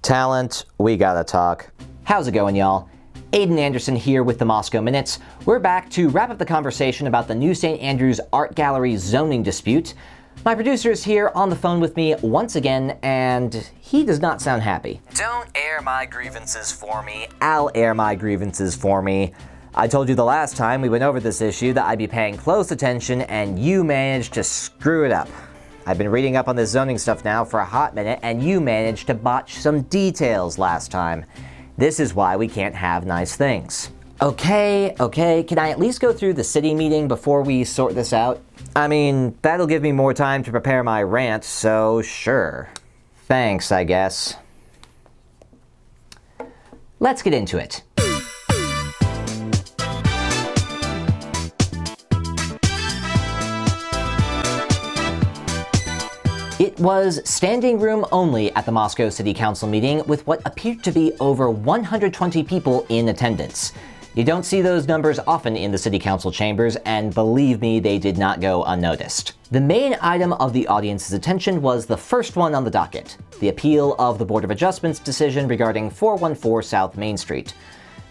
Talent, we gotta talk. How's it going, y'all? Aiden Anderson here with the Moscow Minutes. We're back to wrap up the conversation about the new St. Andrews Art Gallery zoning dispute. My producer is here on the phone with me once again, and he does not sound happy. Don't air my grievances for me. I'll air my grievances for me. I told you the last time we went over this issue that I'd be paying close attention, and you managed to screw it up. I've been reading up on this zoning stuff now for a hot minute, and you managed to botch some details last time. This is why we can't have nice things. Okay, can I at least go through the city meeting before we sort this out? I mean, that'll give me more time to prepare my rant, so sure. Thanks, I guess. Let's get into it. It was standing room only at the Moscow City Council meeting with what appeared to be over 120 people in attendance. You don't see those numbers often in the City Council chambers, and believe me, they did not go unnoticed. The main item of the audience's attention was the first one on the docket, the appeal of the Board of Adjustment's decision regarding 414 South Main Street.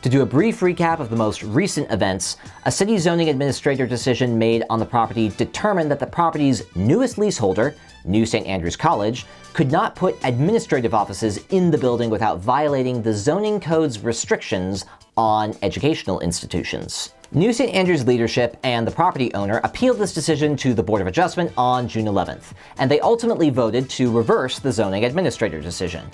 To do a brief recap of the most recent events, a city zoning administrator decision made on the property determined that the property's newest leaseholder, New St. Andrews College, could not put administrative offices in the building without violating the zoning code's restrictions on educational institutions. New St. Andrews leadership and the property owner appealed this decision to the Board of Adjustment on June 11th, and they ultimately voted to reverse the zoning administrator decision.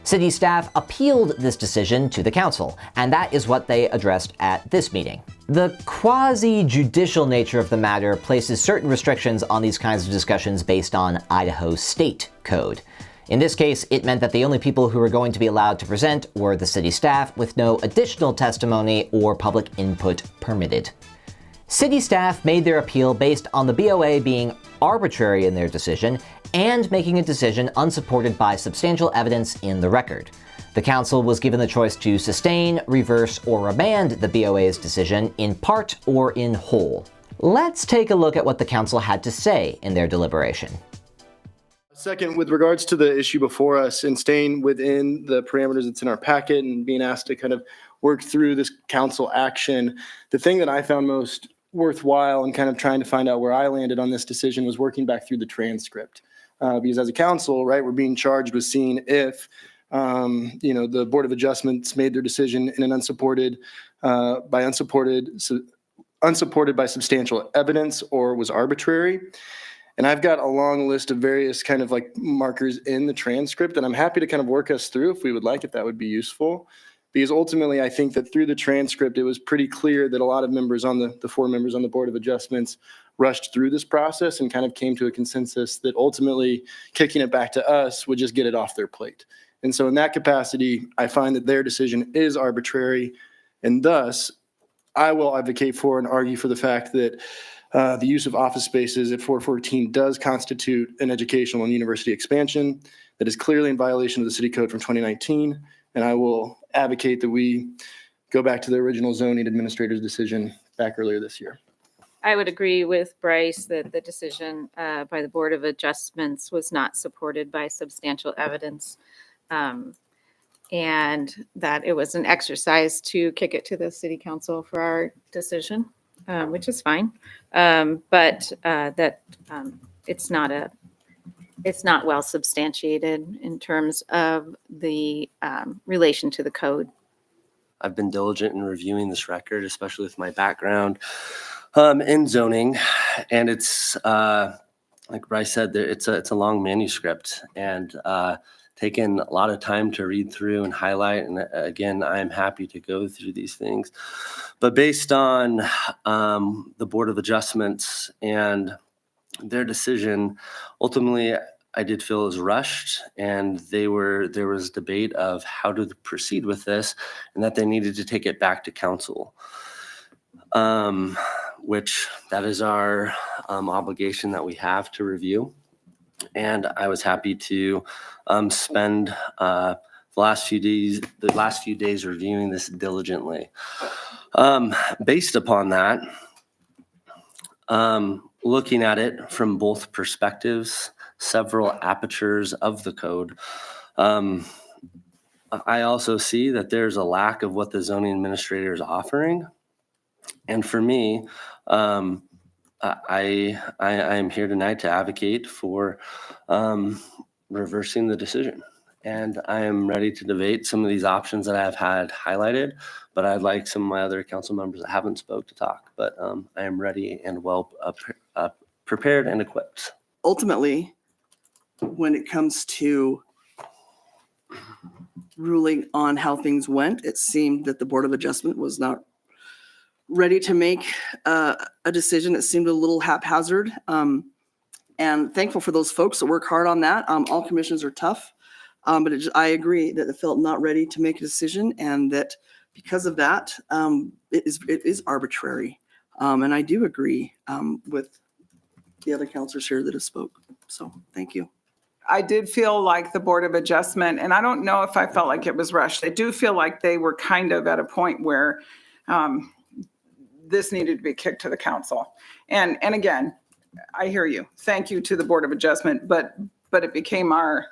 City staff appealed this decision to the council, and that is what they addressed at this meeting. The quasi-judicial nature of the matter places certain restrictions on these kinds of discussions based on Idaho state code. In this case, it meant that the only people who were going to be allowed to present were the city staff, with no additional testimony or public input permitted. City staff made their appeal based on the BOA being arbitrary in their decision and making a decision unsupported by substantial evidence in the record. The council was given the choice to sustain, reverse, or remand the BOA's decision in part or in whole. Let's take a look at what the council had to say in their deliberation. Second, with regards to the issue before us and staying within the parameters that's in our packet and being asked to kind of work through this council action, the thing that I found most worthwhile and kind of trying to find out where I landed on this decision was working back through the transcript. Because as a council, right, we're being charged with seeing if, the Board of Adjustments made their decision in an unsupported by substantial evidence or was arbitrary. And I've got a long list of various kind of like markers in the transcript, and I'm happy to kind of work us through if we would like, if that would be useful. Because ultimately, I think that through the transcript, it was pretty clear that a lot of members on the 4 members on the Board of Adjustments rushed through this process and kind of came to a consensus that ultimately kicking it back to us would just get it off their plate. And so in that capacity, I find that their decision is arbitrary, and thus I will advocate for and argue for the fact that the use of office spaces at 414 does constitute an educational and university expansion that is clearly in violation of the city code from 2019. And I will advocate that we go back to the original zoning administrator's decision back earlier this year. I would agree with Bryce that the decision by the Board of Adjustments was not supported by substantial evidence, and that it was an exercise to kick it to the city council for our decision, which is fine. But it's not well substantiated in terms of the relation to the code. I've been diligent in reviewing this record, especially with my background in zoning, and it's like Bryce said, it's a long manuscript, and taken a lot of time to read through and highlight. And again, I'm happy to go through these things, but based on the Board of Adjustments and their decision, ultimately, I did feel it was rushed, and there was debate of how to proceed with this, and that they needed to take it back to council, which that is our obligation that we have to review. And I was happy to spend the last few days reviewing this diligently. Based upon that, looking at it from both perspectives, several apertures of the code, I also see that there's a lack of what the zoning administrator is offering. And for me, I am here tonight to advocate for reversing the decision. And I am ready to debate some of these options that I've had highlighted, but I'd like some of my other council members that haven't spoke to talk. But I am ready and well prepared and equipped. Ultimately, when it comes to ruling on how things went, it seemed that the Board of Adjustment was not ready to make a decision. It seemed a little haphazard. And thankful for those folks that work hard on that. All commissions are tough. But I agree that it felt not ready to make a decision, and that because of that, it is arbitrary. And I do agree with the other counselors here that have spoke. So thank you. I did feel like the Board of Adjustment, and I don't know if I felt like it was rushed. I do feel like they were kind of at a point where this needed to be kicked to the council. And again, I hear you. Thank you to the Board of Adjustment, but it became our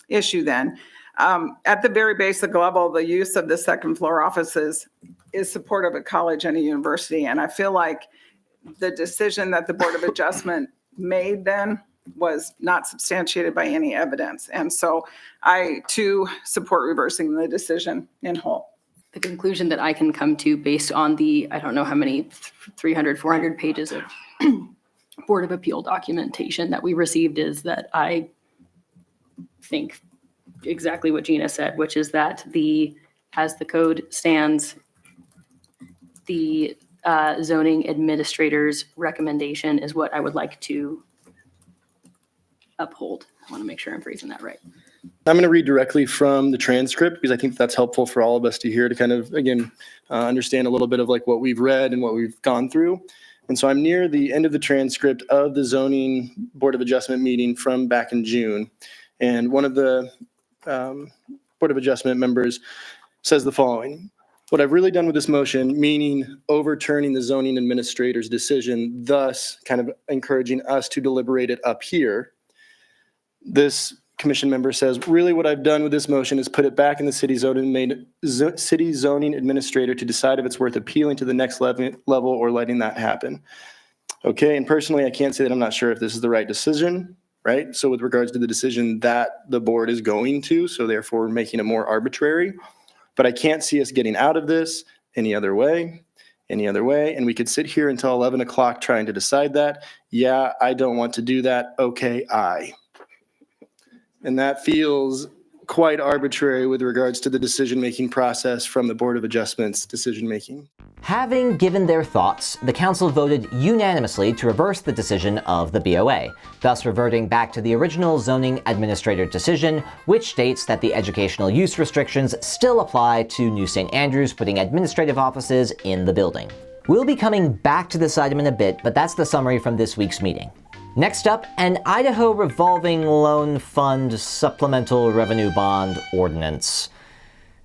issue then. At the very basic level, the use of the second floor offices is supportive of college and a university. And I feel like the decision that the Board of Adjustment made then was not substantiated by any evidence. And so I too support reversing the decision in whole. The conclusion that I can come to based on the, I don't know how many, 300, 400 pages of Board of Appeal documentation that we received is that I think exactly what Gina said, which is that as the code stands, the zoning administrator's recommendation is what I would like to uphold. I want to make sure I'm phrasing that right. I'm going to read directly from the transcript because I think that's helpful for all of us to hear, to kind of, again, understand a little bit of like what we've read and what we've gone through. And so I'm near the end of the transcript of the zoning Board of Adjustment meeting from back in June. And one of the Board of Adjustment members says the following: "What I've really done with this motion, meaning overturning the zoning administrator's decision, thus kind of encouraging us to deliberate it up here. This commission member says, really what I've done with this motion is put it back in the city zoning administrator to decide if it's worth appealing to the next level or letting that happen." Okay, and personally, I can't say that I'm not sure if this is the right decision, right? So with regards to the decision that the board is going to, so therefore making it more arbitrary, but I can't see us getting out of this any other way. And we could sit here until 11 o'clock trying to decide that. Yeah, I don't want to do that. Okay, And that feels quite arbitrary with regards to the decision-making process from the Board of Adjustment's decision-making. Having given their thoughts, the council voted unanimously to reverse the decision of the BOA, thus reverting back to the original zoning administrator decision, which states that the educational use restrictions still apply to New St. Andrews, putting administrative offices in the building. We'll be coming back to this item in a bit, but that's the summary from this week's meeting. Next up, an Idaho Revolving Loan Fund Supplemental Revenue Bond Ordinance.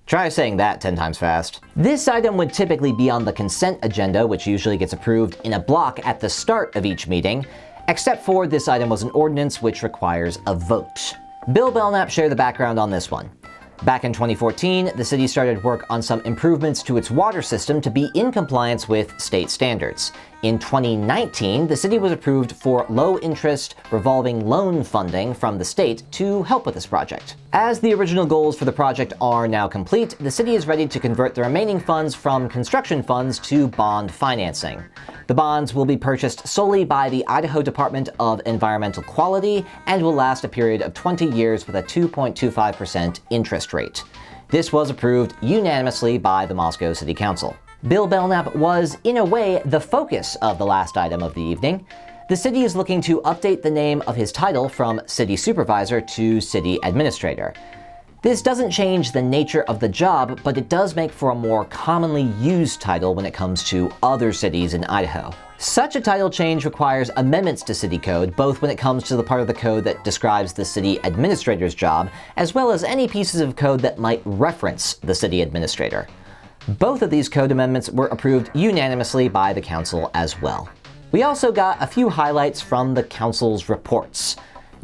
Try saying that 10 times fast. This item would typically be on the consent agenda, which usually gets approved in a block at the start of each meeting, except for this item was an ordinance which requires a vote. Bill Belknap shared the background on this one. Back in 2014, the city started work on some improvements to its water system to be in compliance with state standards. In 2019, the city was approved for low-interest revolving loan funding from the state to help with this project. As the original goals for the project are now complete, the city is ready to convert the remaining funds from construction funds to bond financing. The bonds will be purchased solely by the Idaho Department of Environmental Quality and will last a period of 20 years with a 2.25% interest rate. This was approved unanimously by the Moscow City Council. Bill Belknap was, in a way, the focus of the last item of the evening. The city is looking to update the name of his title from City Supervisor to City Administrator. This doesn't change the nature of the job, but it does make for a more commonly used title when it comes to other cities in Idaho. Such a title change requires amendments to city code, both when it comes to the part of the code that describes the city administrator's job, as well as any pieces of code that might reference the city administrator. Both of these code amendments were approved unanimously by the council as well. We also got a few highlights from the council's reports.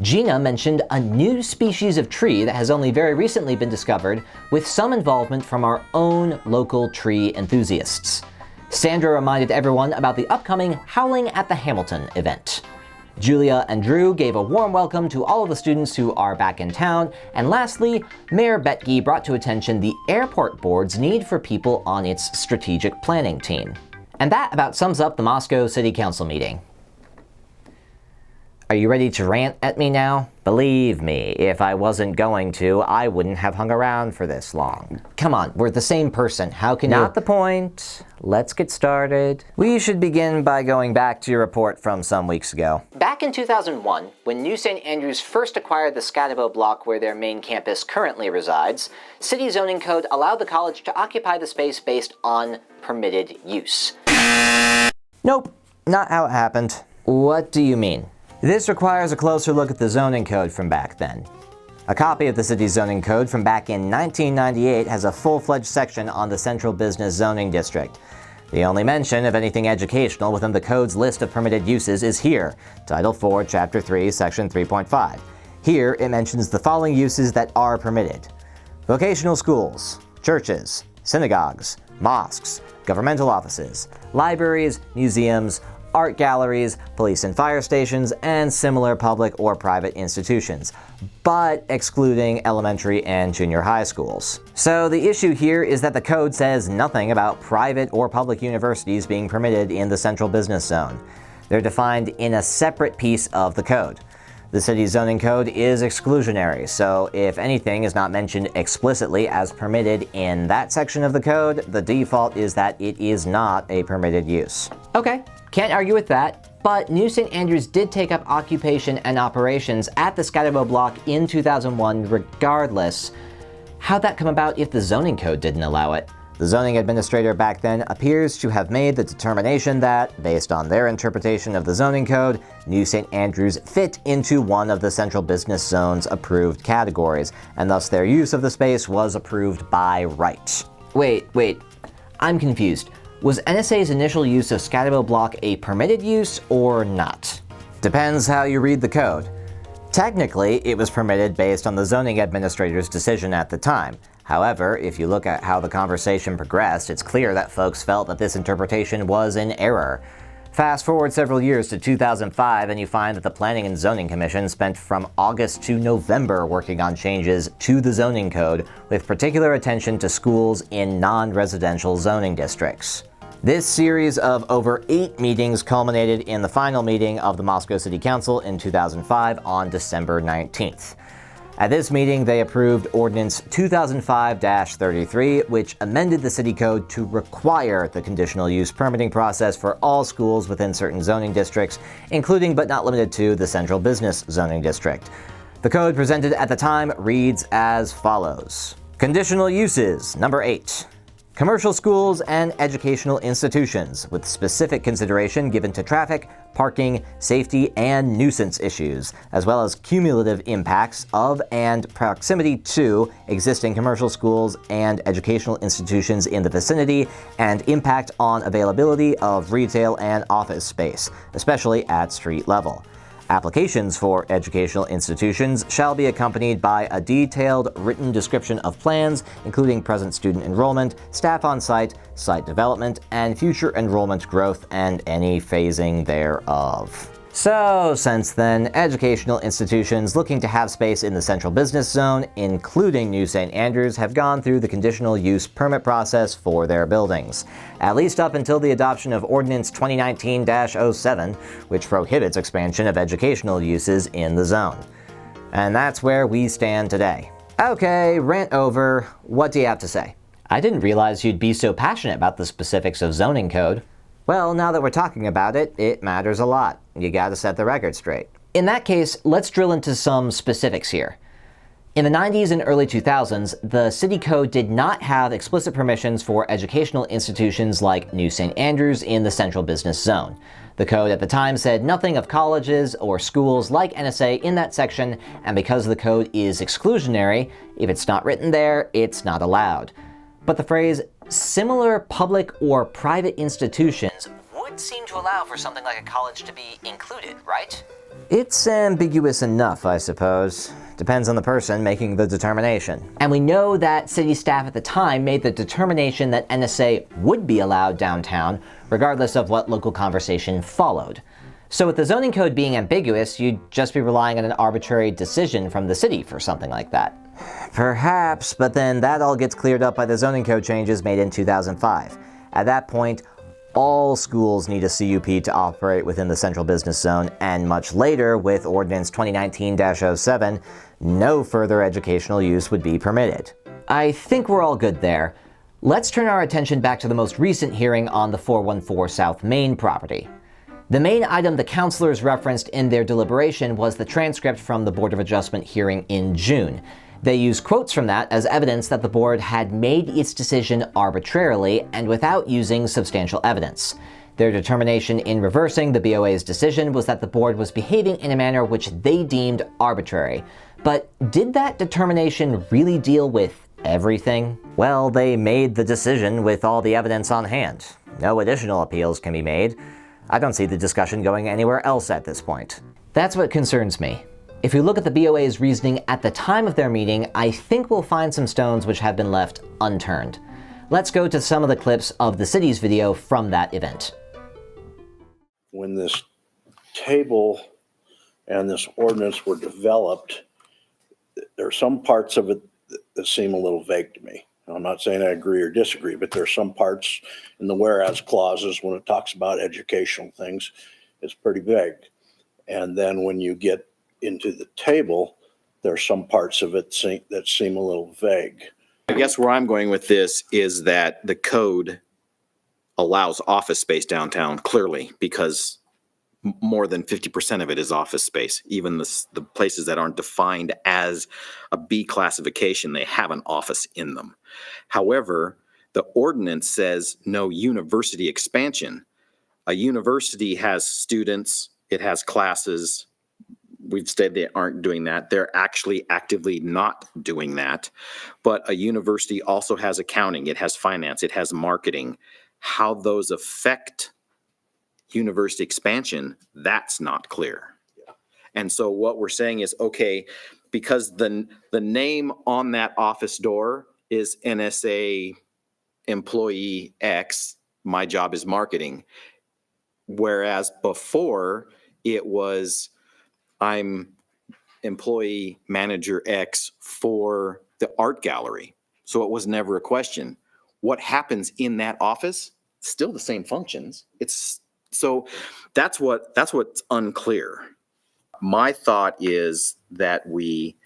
Gina mentioned a new species of tree that has only very recently been discovered, with some involvement from our own local tree enthusiasts. Sandra reminded everyone about the upcoming Howling at the Hamilton event. Julia and Drew gave a warm welcome to all of the students who are back in town, and lastly, Mayor Betke brought to attention the airport board's need for people on its strategic planning team. And that about sums up the Moscow City Council meeting. Are you ready to rant at me now? Believe me, if I wasn't going to, I wouldn't have hung around for this long. Come on, we're the same person. How can you— Not the point. Let's get started. We should begin by going back to your report from some weeks ago. Back in 2001, when New St. Andrews first acquired the Scadabo block where their main campus currently resides, city zoning code allowed the college to occupy the space based on permitted use. Nope, not how it happened. What do you mean? This requires a closer look at the zoning code from back then. A copy of the city's zoning code from back in 1998 has a full-fledged section on the Central Business Zoning District. The only mention of anything educational within the code's list of permitted uses is here, Title 4, Chapter 3, Section 3.5. Here, it mentions the following uses that are permitted: vocational schools, churches, synagogues, mosques, governmental offices, libraries, museums, art galleries, police and fire stations, and similar public or private institutions, but excluding elementary and junior high schools. So the issue here is that the code says nothing about private or public universities being permitted in the central business zone. They're defined in a separate piece of the code. The city's zoning code is exclusionary, so if anything is not mentioned explicitly as permitted in that section of the code, the default is that it is not a permitted use. Okay, can't argue with that, but New St. Andrews did take up occupation and operations at the Scadabo block in 2001 regardless. How'd that come about if the zoning code didn't allow it? The zoning administrator back then appears to have made the determination that, based on their interpretation of the zoning code, New St. Andrews fit into one of the central business zone's approved categories, and thus their use of the space was approved by right. Wait, I'm confused. Was NSA's initial use of Scadabo block a permitted use or not? Depends how you read the code. Technically, it was permitted based on the zoning administrator's decision at the time. However, if you look at how the conversation progressed, it's clear that folks felt that this interpretation was in error. Fast forward several years to 2005 and you find that the Planning and Zoning Commission spent from August to November working on changes to the zoning code, with particular attention to schools in non-residential zoning districts. This series of over 8 meetings culminated in the final meeting of the Moscow City Council in 2005 on December 19th. At this meeting, they approved Ordinance 2005-33, which amended the city code to require the conditional use permitting process for all schools within certain zoning districts, including but not limited to the Central Business Zoning District. The code presented at the time reads as follows. Conditional uses, number 8. Commercial schools and educational institutions, with specific consideration given to traffic, parking, safety, and nuisance issues, as well as cumulative impacts of and proximity to existing commercial schools and educational institutions in the vicinity, and impact on availability of retail and office space, especially at street level. Applications for educational institutions shall be accompanied by a detailed written description of plans, including present student enrollment, staff on site, site development, and future enrollment growth and any phasing thereof. So, since then, educational institutions looking to have space in the central business zone, including New St. Andrews, have gone through the conditional use permit process for their buildings, at least up until the adoption of Ordinance 2019-07, which prohibits expansion of educational uses in the zone. And that's where we stand today. Okay, rant over. What do you have to say? I didn't realize you'd be so passionate about the specifics of zoning code. Well, now that we're talking about it, it matters a lot. You gotta set the record straight. In that case, let's drill into some specifics here. In the 90s and early 2000s, the city code did not have explicit permissions for educational institutions like New St. Andrews in the central business zone. The code at the time said nothing of colleges or schools like NSA in that section, and because the code is exclusionary, if it's not written there, it's not allowed. But the phrase similar public or private institutions would seem to allow for something like a college to be included, right? It's ambiguous enough, I suppose. Depends on the person making the determination. And we know that city staff at the time made the determination that NSA would be allowed downtown, regardless of what local conversation followed. So with the zoning code being ambiguous, you'd just be relying on an arbitrary decision from the city for something like that. Perhaps, but then that all gets cleared up by the zoning code changes made in 2005. At that point, all schools need a CUP to operate within the central business zone, and much later, with Ordinance 2019-07, no further educational use would be permitted. I think we're all good there. Let's turn our attention back to the most recent hearing on the 414 South Main property. The main item the councilors referenced in their deliberation was the transcript from the Board of Adjustment hearing in June. They used quotes from that as evidence that the board had made its decision arbitrarily and without using substantial evidence. Their determination in reversing the BOA's decision was that the board was behaving in a manner which they deemed arbitrary. But did that determination really deal with everything? Well, they made the decision with all the evidence on hand. No additional appeals can be made. I don't see the discussion going anywhere else at this point. That's what concerns me. If we look at the BOA's reasoning at the time of their meeting, I think we'll find some stones which have been left unturned. Let's go to some of the clips of the city's video from that event. When this table and this ordinance were developed, there are some parts of it that seem a little vague to me. I'm not saying I agree or disagree, but there are some parts in the whereas clauses when it talks about educational things, it's pretty vague. And then when you get into the table, there are some parts of it that seem a little vague. I guess where I'm going with this is that the code allows office space downtown clearly, because more than 50% of it is office space. Even the places that aren't defined as a B classification, they have an office in them. However, the ordinance says no university expansion. A university has students, it has classes. We've said they aren't doing that. They're actually actively not doing that. But a university also has accounting, it has finance, it has marketing. How those affect university expansion, that's not clear. And so what we're saying is, okay, because the name on that office door is NSA employee X, my job is marketing. Whereas before it was, I'm employee manager X for the art gallery. So it was never a question. What happens in that office? Still the same functions. So that's what's unclear. My thought is that we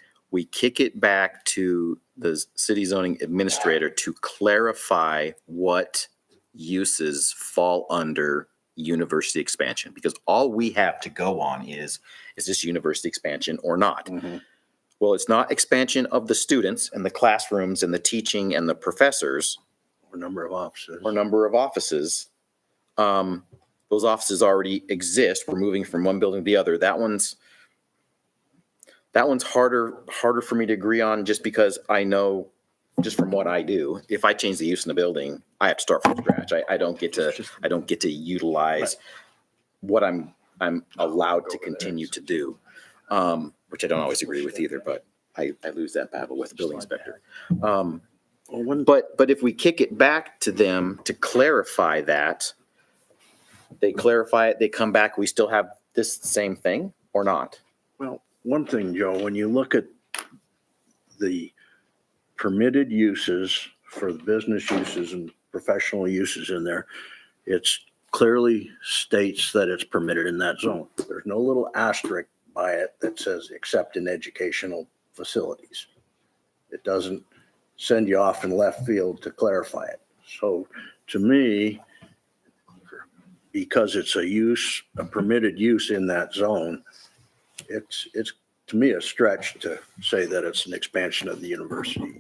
kick it back to the city zoning administrator to clarify what uses fall under university expansion, because all we have to go on is this university expansion or not? Mm-hmm. Well, it's not expansion of the students and the classrooms and the teaching and the professors. Or number of offices. Those offices already exist. We're moving from one building to the other. That one's harder for me to agree on, just because I know, just from what I do, if I change the use in the building, I have to start from scratch. I don't get to utilize what I'm allowed to continue to do, which I don't always agree with either, but I lose that battle with the building inspector. But if we kick it back to them to clarify that, they clarify it, they come back, we still have this same thing or not? Well, one thing, Joe, when you look at the permitted uses for the business uses and professional uses in there, it's clearly states that it's permitted in that zone. There's no little asterisk by it that says except in educational facilities. It doesn't send you off in left field to clarify it. So to me, because it's a permitted use in that zone, it's to me a stretch to say that it's an expansion of the university.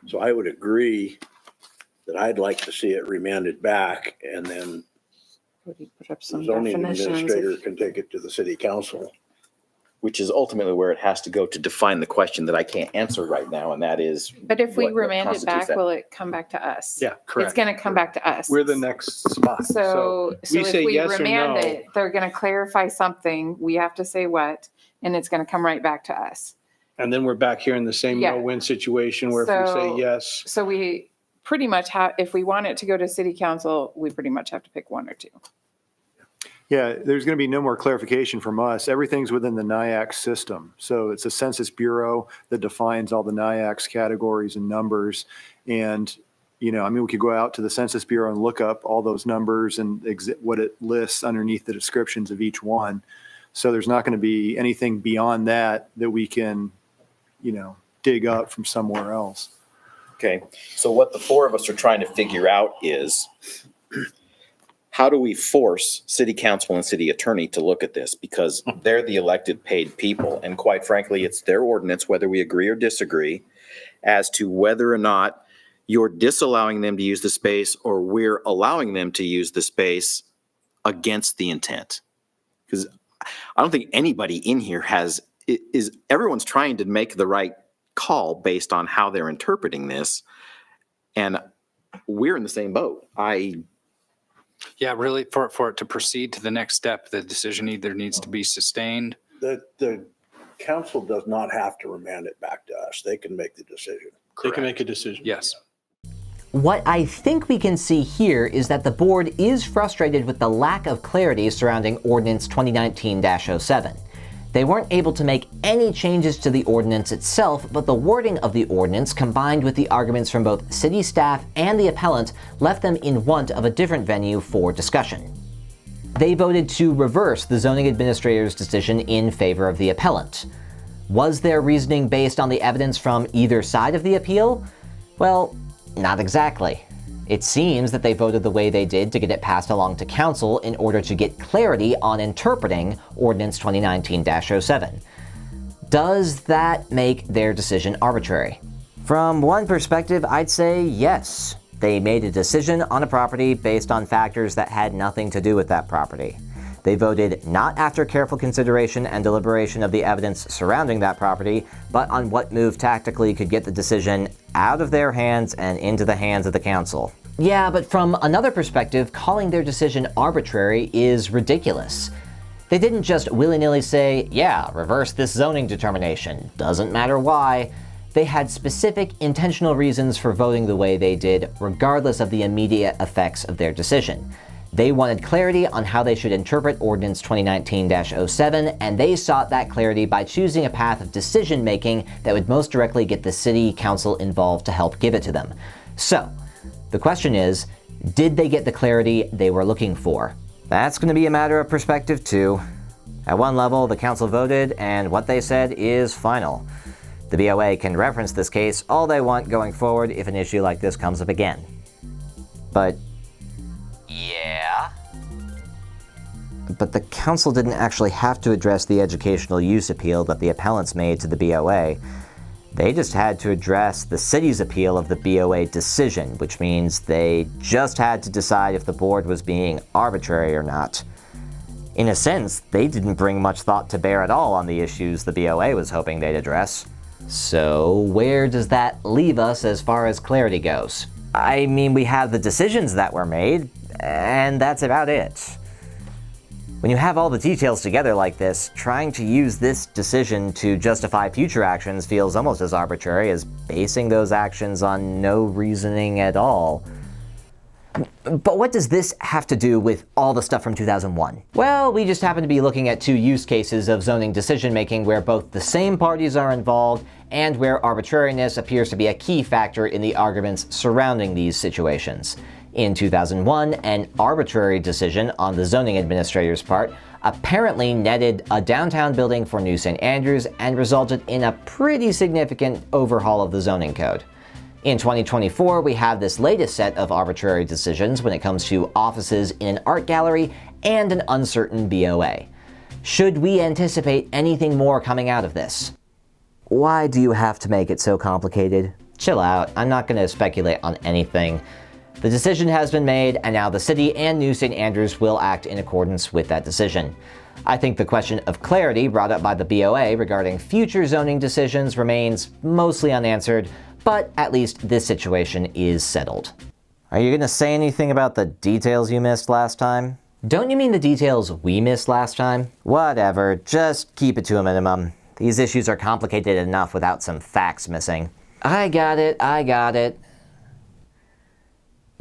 So I would agree that I'd like to see it remanded back, and then Put up some the zoning definitions. administrator can take it to the city council which is ultimately where it has to go to define the question that I can't answer right now, and that is. But if we what remand it constitutes back, that. will it come back to us? Yeah, correct. It's gonna come back to us. We're the next spot. So we if say we yes or remand no. it, they're gonna clarify something, we have to say what, and it's gonna come right back to us. And then we're back here in the same Yeah. no-win situation where if we So- say yes, So we pretty much have, if we want it to go to city council, we pretty much have to pick one or two. Yeah, there's going to be no more clarification from us. Everything's within the NIAX system. So it's a Census Bureau that defines all the NIAX categories and numbers. And, you know, I mean, we could go out to the Census Bureau and look up all those numbers and what it lists underneath the descriptions of each one. So there's not going to be anything beyond that we can, you know, dig up from somewhere else. Okay, so what the four of us are trying to figure out is how do we force city council and city attorney to look at this? Because they're the elected paid people. And quite frankly, it's their ordinance, whether we agree or disagree, as to whether or not you're disallowing them to use the space or we're allowing them to use the space against the intent. Because I don't think anybody in here everyone's trying to make the right call based on how they're interpreting this. And we're in the same boat. Yeah, really, for it to proceed to the next step, the decision either needs to be sustained. The council does not have to remand it back to us. They can make the decision. they can make a decision. Yes. What I think we can see here is that the board is frustrated with the lack of clarity surrounding Ordinance 2019-07. They weren't able to make any changes to the ordinance itself, but the wording of the ordinance, combined with the arguments from both city staff and the appellant, left them in want of a different venue for discussion. They voted to reverse the zoning administrator's decision in favor of the appellant. Was their reasoning based on the evidence from either side of the appeal? Well, not exactly. It seems that they voted the way they did to get it passed along to council in order to get clarity on interpreting Ordinance 2019-07. Does that make their decision arbitrary? From one perspective, I'd say yes. They made a decision on a property based on factors that had nothing to do with that property. They voted not after careful consideration and deliberation of the evidence surrounding that property, but on what move tactically could get the decision out of their hands and into the hands of the council. Yeah, but from another perspective, calling their decision arbitrary is ridiculous. They didn't just willy-nilly say, yeah, reverse this zoning determination, doesn't matter why. They had specific, intentional reasons for voting the way they did, regardless of the immediate effects of their decision. They wanted clarity on how they should interpret Ordinance 2019-07, and they sought that clarity by choosing a path of decision-making that would most directly get the city council involved to help give it to them. So, the question is, did they get the clarity they were looking for? That's going to be a matter of perspective too. At one level, the council voted, and what they said is final. The BOA can reference this case all they want going forward if an issue like this comes up again. But the council didn't actually have to address the educational use appeal that the appellants made to the BOA. They just had to address the city's appeal of the BOA decision, which means they just had to decide if the board was being arbitrary or not. In a sense, they didn't bring much thought to bear at all on the issues the BOA was hoping they'd address. So where does that leave us as far as clarity goes? I mean, we have the decisions that were made, and that's about it. When you have all the details together like this, trying to use this decision to justify future actions feels almost as arbitrary as basing those actions on no reasoning at all. But what does this have to do with all the stuff from 2001? Well, we just happen to be looking at two use cases of zoning decision-making where both the same parties are involved and where arbitrariness appears to be a key factor in the arguments surrounding these situations. In 2001, an arbitrary decision on the zoning administrator's part apparently netted a downtown building for New St. Andrews and resulted in a pretty significant overhaul of the zoning code. In 2024, we have this latest set of arbitrary decisions when it comes to offices in an art gallery and an uncertain BOA. Should we anticipate anything more coming out of this? Why do you have to make it so complicated? Chill out, I'm not going to speculate on anything. The decision has been made, and now the city and New St. Andrews will act in accordance with that decision. I think the question of clarity brought up by the BOA regarding future zoning decisions remains mostly unanswered, but at least this situation is settled. Are you going to say anything about the details you missed last time? Don't you mean the details we missed last time? Whatever, just keep it to a minimum. These issues are complicated enough without some facts missing. I got it.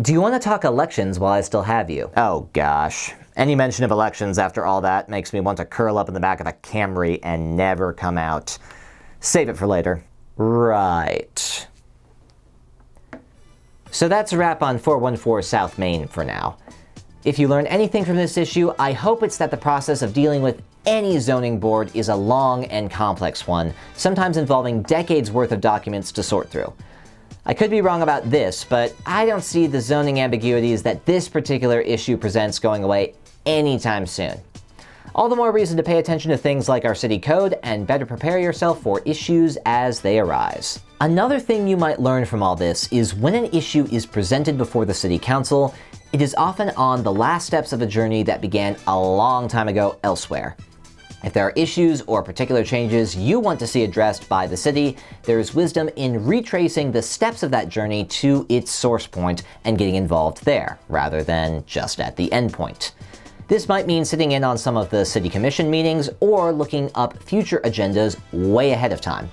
Do you want to talk elections while I still have you? Oh gosh. Any mention of elections after all that makes me want to curl up in the back of a Camry and never come out. Save it for later. Right. So that's a wrap on 414 South Main for now. If you learn anything from this issue, I hope it's that the process of dealing with any zoning board is a long and complex one, sometimes involving decades worth of documents to sort through. I could be wrong about this, but I don't see the zoning ambiguities that this particular issue presents going away anytime soon. All the more reason to pay attention to things like our city code and better prepare yourself for issues as they arise. Another thing you might learn from all this is when an issue is presented before the city council, it is often on the last steps of a journey that began a long time ago elsewhere. If there are issues or particular changes you want to see addressed by the city, there is wisdom in retracing the steps of that journey to its source point and getting involved there, rather than just at the end point. This might mean sitting in on some of the city commission meetings or looking up future agendas way ahead of time.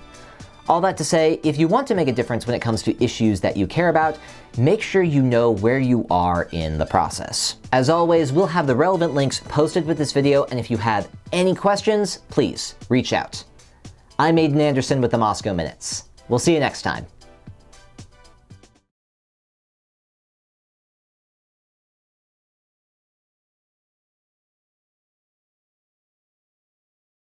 All that to say, if you want to make a difference when it comes to issues that you care about, make sure you know where you are in the process. As always, we'll have the relevant links posted with this video, and if you have any questions, please reach out. I'm Aiden Anderson with the Moscow Minutes. We'll see you next time.